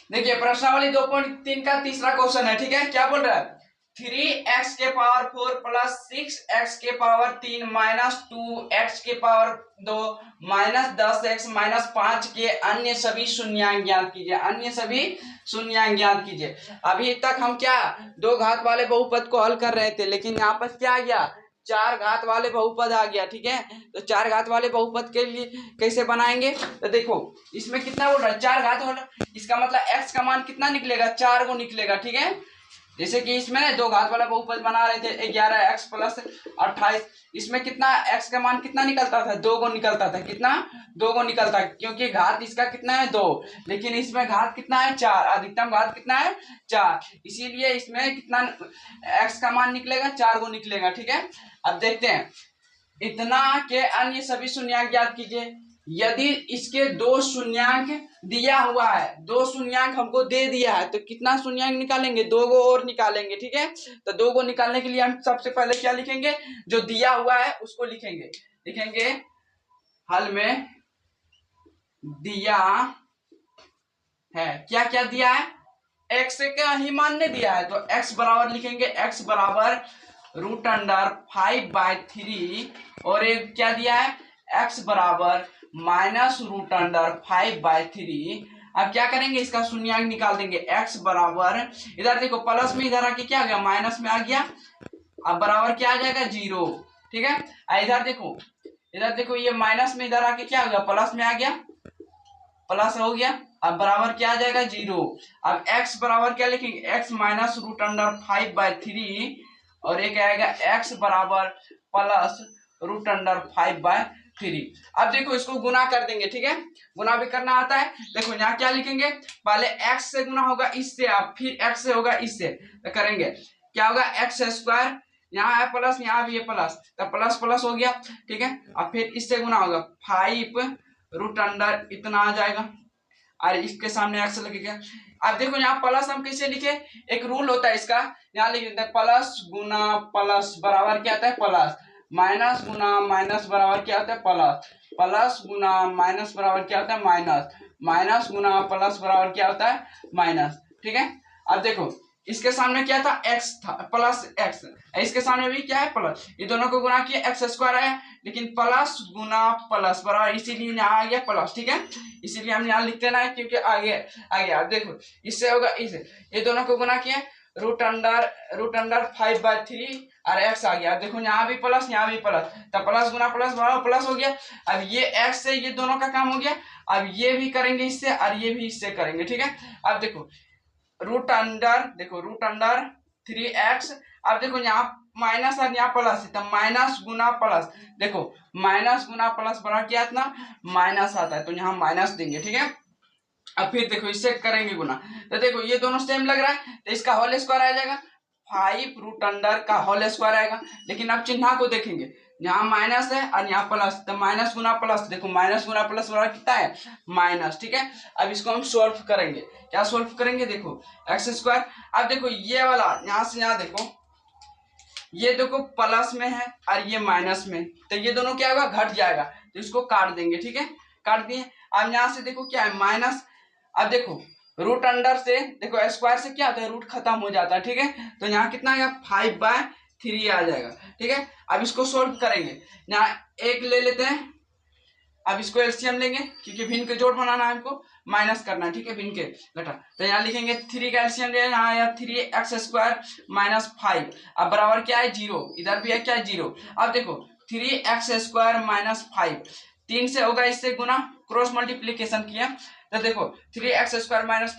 देखिए प्रश्नावली 2.3 का तीसरा क्वेश्चन है, ठीक है। क्या बोल रहा है? 3x के पावर 4 प्लस 6x के पावर 3 माइनस 2x के पावर 2 माइनस 10x माइनस 5 के अन्य सभी शून्यांक ज्ञात कीजिए। अन्य सभी शून्यांक ज्ञात कीजिए। अभी तक हम क्या दो घात वाले बहुपद को हल कर रहे थे, लेकिन यहाँ पर क्या आ गया, चार घात वाले बहुपद आ गया, ठीक है। तो चार घात वाले बहुपद के लिए कैसे बनाएंगे? तो देखो इसमें कितना बोल रहा है, चार घात वाला, इसका मतलब x का मान कितना निकलेगा, 4 को निकलेगा, ठीक है। जैसे कि इसमें दो घात वाला बहुपद बना रहे थे 11x प्लस 28, इसमें कितना x का मान कितना निकलता था, 2 को निकलता था। कितना? 2 को निकलता, क्योंकि घात इसका कितना है 2, लेकिन इसमें घात कितना है 4, अधिकतम घात कितना है 4, इसीलिए इसमें कितना x का मान निकलेगा, 4 को निकलेगा, ठीक है। अब देखते हैं, इतना के अन्य सभी शून्यांक ज्ञात कीजिए। यदि इसके दो शून्यांक दिया हुआ है, दो शून्यांक हमको दे दिया है, तो कितना शून्यांक निकालेंगे, दो को और निकालेंगे, ठीक है। तो दो को निकालने के लिए हम सबसे पहले क्या लिखेंगे, जो दिया हुआ है उसको लिखेंगे। लिखेंगे हल में दिया है, क्या क्या दिया है, x का ही मान ने दिया है, तो x बराबर लिखेंगे, x बराबर √5/3, और एक क्या दिया है, x बराबर -√5/3। अब क्या करेंगे, इसका शून्यांक निकाल देंगे। x बराबर, इधर देखो प्लस में इधर आके क्या आ गया, माइनस में आ गया, अब बराबर क्या आ जाएगा, 0, ठीक है। इधर देखो ये माइनस में इधर आके क्या आ गया, प्लस में आ गया, प्लस हो गया, अब बराबर क्या आ जाएगा, 0। अब x बराबर क्या लिखेंगे, x -√5/3, और एक आएगा x बराबर प्लस √5/3। अब देखो इसको गुना कर देंगे, ठीक है। गुना भी करना आता है। देखो यहाँ क्या लिखेंगे, पहले x से गुना होगा इससे, अब फिर x से होगा इससे, तो करेंगे क्या होगा, x², यहाँ है प्लस, यहाँ भी है प्लस, तो प्लस प्लस हो गया, ठीक है। अब फिर इससे गुना होगा, 5 इतना आ जाएगा, और इसके सामने एक्स लगेगा। अब देखो यहाँ प्लस हम कैसे लिखे, एक रूल होता है इसका, यहाँ लिख देते हैं प्लस गुना प्लस बराबर क्या होता है प्लस, माइनस गुना माइनस बराबर क्या होता है प्लस, प्लस गुना माइनस बराबर क्या होता है माइनस, माइनस गुना प्लस बराबर क्या होता है माइनस, ठीक है। अब देखो इसके सामने क्या था, x था, प्लस x, इसके सामने भी क्या है प्लस, ये दोनों को गुना किया x² आया, लेकिन प्लस गुना प्लस बराबर, इसीलिए यहाँ आ गया प्लस, ठीक है। इसीलिए हम यहाँ लिखते ना है, क्योंकि आगे आगे आप देखो इससे होगा इसे, ये दोनों को गुना किया, √5/3 और x आ गया। देखो यहाँ भी प्लस, यहाँ भी प्लस, तब प्लस गुना प्लस बराबर प्लस हो गया। अब ये x से ये दोनों का काम हो गया, अब ये भी करेंगे इससे और ये भी इससे करेंगे, ठीक है। अब देखो √3x, अब देखो यहाँ माइनस और यहाँ प्लस है, तो माइनस गुना प्लस, देखो माइनस गुना प्लस बड़ा क्या इतना माइनस आता है, तो यहाँ माइनस देंगे, ठीक है। अब फिर देखो इससे करेंगे गुना, तो देखो ये दोनों सेम लग रहा है, तो इसका होल स्क्वायर आ जाएगा, 5 का होल स्क्वायर आएगा। लेकिन अब चिन्ह को देखेंगे, यहाँ माइनस है और यहाँ प्लस, तो माइनस गुना प्लस, देखो माइनस गुना प्लस बराबर कितना है माइनस, ठीक है। अब इसको हम सोल्व करेंगे, क्या सोल्व करेंगे, देखो x², अब देखो ये वाला यहाँ से यहाँ देखो, ये देखो प्लस में है और ये माइनस में, तो ये दोनों क्या होगा, घट जाएगा, तो इसको काट देंगे, ठीक है। काट दिए। अब यहाँ से देखो क्या है माइनस, अब देखो √, से देखो स्क्वायर से क्या होता है, रूट खत्म हो जाता है, ठीक है। तो यहाँ कितना आएगा 5/3 आ जाएगा, ठीक है। अब इसको सोल्व करेंगे, यहाँ एक ले लेते हैं, अब इसको एलसीएम लेंगे, क्योंकि भिन्न के जोड़ बनाना है हमको, माइनस करना है, ठीक है, भिन्न के घटा, तो यहाँ लिखेंगे 3 का एलसीएम ले, यहाँ आया 3x² - 5, अब बराबर क्या है 0, इधर भी है क्या है 0। अब देखो 3x² - 5, 3 से होगा इससे गुना, क्रॉस मल्टीप्लीकेशन किया, तो देखो 3x² -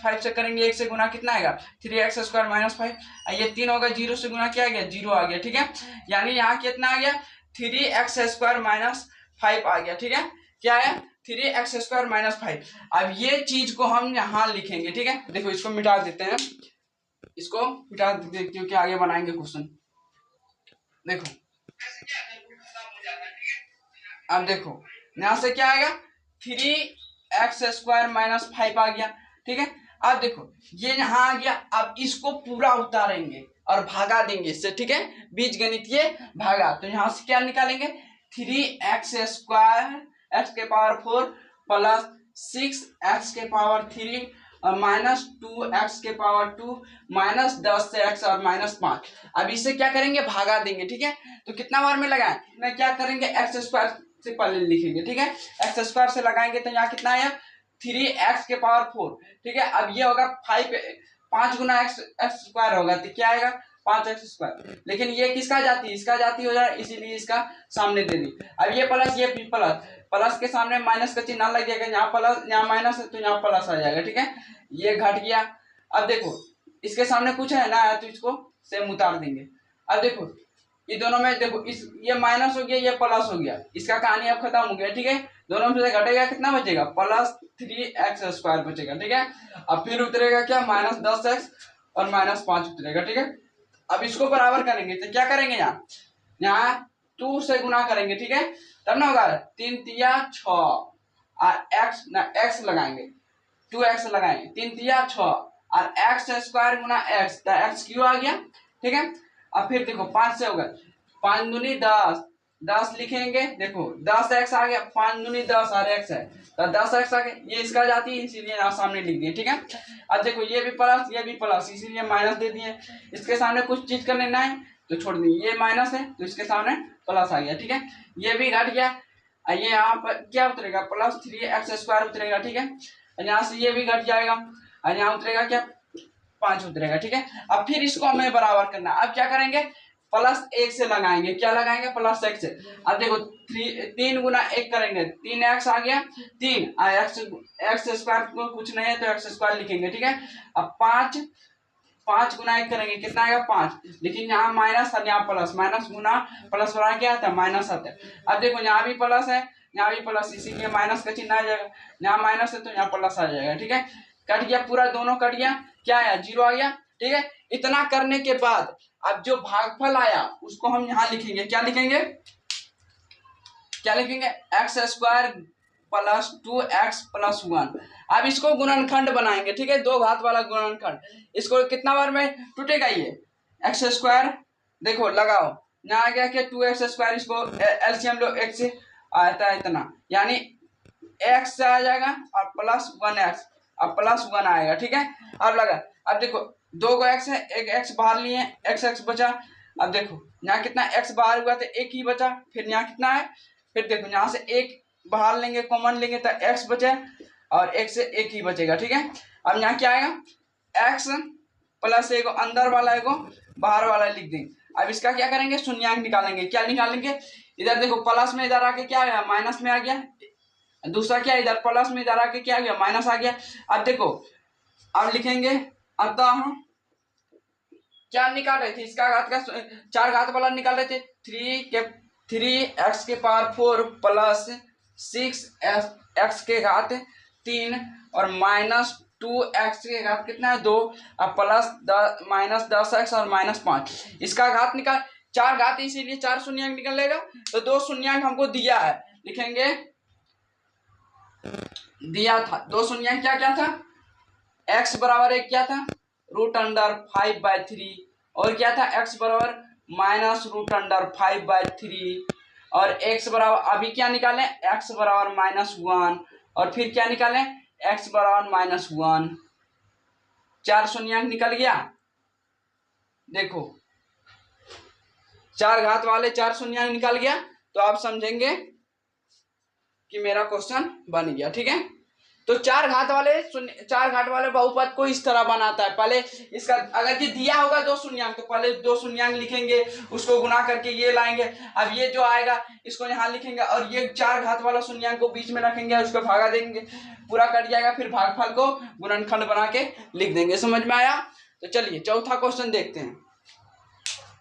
5 से करेंगे, 1 से गुना कितना आएगा 3x² - 5, ये 3 होगा, 0 से गुना क्या आ गया 0 आ गया, ठीक है। यानी यहाँ कितना आ गया 3x² - 5 आ गया, ठीक है। क्या है 3x² - 5। अब ये चीज को हम यहाँ लिखेंगे, ठीक है। देखो इसको मिटा देते हैं, इसको मिटा देते हैं, क्योंकि आगे बनाएंगे क्वेश्चन। देखो अब देखो यहाँ से क्या आएगा 3x² - 5 आ गया, ठीक है। अब देखो ये यहाँ आ गया, अब इसको पूरा उतारेंगे और भागा देंगे इससे, ठीक है, बीजगणितीय भागा, तो यहाँ से क्या निकालेंगे 3x² x के पावर 4 प्लस 6x के पावर 3 और -2x⁻², -10x और -5। अब इसे क्या करेंगे, भागा देंगे। ठीक है, तो कितना बार में लगाएं, मैं क्या करेंगे, x² से पहले लिखेंगे। ठीक है, x² से लगाएंगे तो यहाँ कितना आया, 3x⁴। ठीक है, अब ये होगा 5 गुना x² होगा तो क्या आएगा, 5x²। लेकिन ये किसका जाती, इसका जाती हो जाए, इसीलिए इसका सामने दे दी। अब ये प्लस, ये प्लस, प्लस के सामने माइनस का चिन्ह लग जाएगा, यहाँ प्लस यहाँ माइनस है तो यहाँ प्लस आ जाएगा। ठीक है, ये घट गया। अब देखो इसके सामने कुछ है ना, तो इसको सेम उतार देंगे। अब देखो ये दोनों में देखो, इस ये माइनस हो गया, ये प्लस हो गया, इसका कहानी अब खत्म हो गया। ठीक है, दोनों में से घटेगा, कितना बचेगा, +3x² बचेगा। ठीक है, अब फिर उतरेगा क्या, -10x और -5 उतरेगा। ठीक है, अब इसको बराबर करेंगे तो क्या करेंगे, यहाँ 2 से गुना करेंगे। ठीक है, तब ना होगा 3 तिया 6 और x लगाएंगे, 2x लगाएंगे, 3 तिया 6 और x² गुना x, तो x क्यों आ गया। ठीक है, अब फिर देखो 5 से होगा, 5 दूनी 10, 10 लिखेंगे, देखो 10x आ गया, 5 दूनी 10 और x है तो 10x आ गया, ये इसका जाती है इसीलिए यहाँ सामने लिख दिए। ठीक है, अब देखो ये भी प्लस, ये भी प्लस, इसीलिए माइनस दे दिए। इसके सामने कुछ चीज करने ना है तो छोड़ दिए, ये माइनस है तो इसके सामने प्लस आ गया। ठीक है, ये भी घट गया, ये यहाँ पर क्या उतरेगा, +3x² उतरेगा। ठीक है, यहाँ से ये भी घट जाएगा और यहाँ उतरेगा क्या, 5 उतरेगा। ठीक है, अब फिर इसको हमें बराबर करना है। अब क्या करेंगे, +1 से लगाएंगे, क्या लगाएंगे, +1 से। अब देखो 3 गुना 1 करेंगे, 3x आ गया, 3 x² को कुछ नहीं है तो x² लिखेंगे। ठीक है, अब 5 गुना 1 करेंगे, कितना आएगा, 5। लेकिन यहाँ माइनस और यहाँ प्लस, माइनस गुना प्लस बना क्या आता है, माइनस आता है। अब देखो यहाँ भी प्लस है, यहाँ भी प्लस, इसीलिए माइनस का चिन्ह आ जाएगा, यहाँ माइनस है तो यहाँ प्लस आ जाएगा। ठीक है, कट गया, पूरा दोनों कट गया, क्या आया, 0 आ गया। ठीक है, इतना करने के बाद अब जो भागफल आया उसको हम यहाँ लिखेंगे, क्या लिखेंगे, x² + 2x + 1। अब इसको गुणनखंड बनाएंगे। ठीक है, 2 घात वाला गुणनखंड, इसको कितना बार में टूटेगा, ये x², देखो लगाओ, यहाँ आ गया क्या, 2x², इसको एलसीएम लो, x से आता है इतना, यानी x से आ जाएगा और +1x, अब +1 आएगा। ठीक है, अब लगा, अब देखो 2 को x है, एक x बाहर लिए, x बचा। अब देखो यहाँ कितना x बाहर हुआ तो 1 ही बचा, फिर यहाँ कितना है, फिर देखो यहाँ से 1 बाहर लेंगे, कॉमन लेंगे तो x बचे और 1 से 1 ही बचेगा। ठीक है, अब यहाँ क्या आएगा, x + एगो अंदर वाला एगो बाहर वाला लिख देंगे। अब इसका क्या करेंगे, शून्यांक निकालेंगे, क्या निकालेंगे, इधर देखो प्लस में इधर आके क्या आया, माइनस में आ गया, दूसरा क्या, इधर प्लस में इधर आके क्या आ गया, माइनस आ गया। अब देखो अब लिखेंगे, अतः क्या निकाल रहे थे, इसका घात का 4 घात वाला निकाल रहे थे, 3x⁴ + 6x3 और -2x के घात कितना है, 2 और +10x और -5, इसका घात निकाल, 4 घात इसीलिए 4 शून्यांक निकलेगा, तो 2 शून्यांक हमको दिया है, लिखेंगे दिया था 2 शून्यांक, क्या क्या था, x बराबर 1 क्या था, √5/3, और क्या था, x बराबर -√5/3, और x बराबर अभी क्या निकालें, x बराबर -1, और फिर क्या निकालें, x बराबर -1, 4 शून्यांक निकल गया। देखो 4 घात वाले 4 शून्यांक निकल गया, तो आप समझेंगे कि मेरा क्वेश्चन बन गया। ठीक है, तो 4 घात वाले बहुपद को इस तरह बनाता है। पहले इसका अगर ये दिया होगा 2 शून्यांक तो पहले 2 शून्यांक लिखेंगे, उसको गुना करके ये लाएंगे, अब ये जो आएगा इसको यहाँ लिखेंगे और ये 4 घात वाला शून्यांक को बीच में रखेंगे और उसको भागा देंगे, पूरा कट जाएगा, फिर भागफल को गुणनखंड बना के लिख देंगे। समझ में आया? तो चलिए चौथा क्वेश्चन देखते हैं।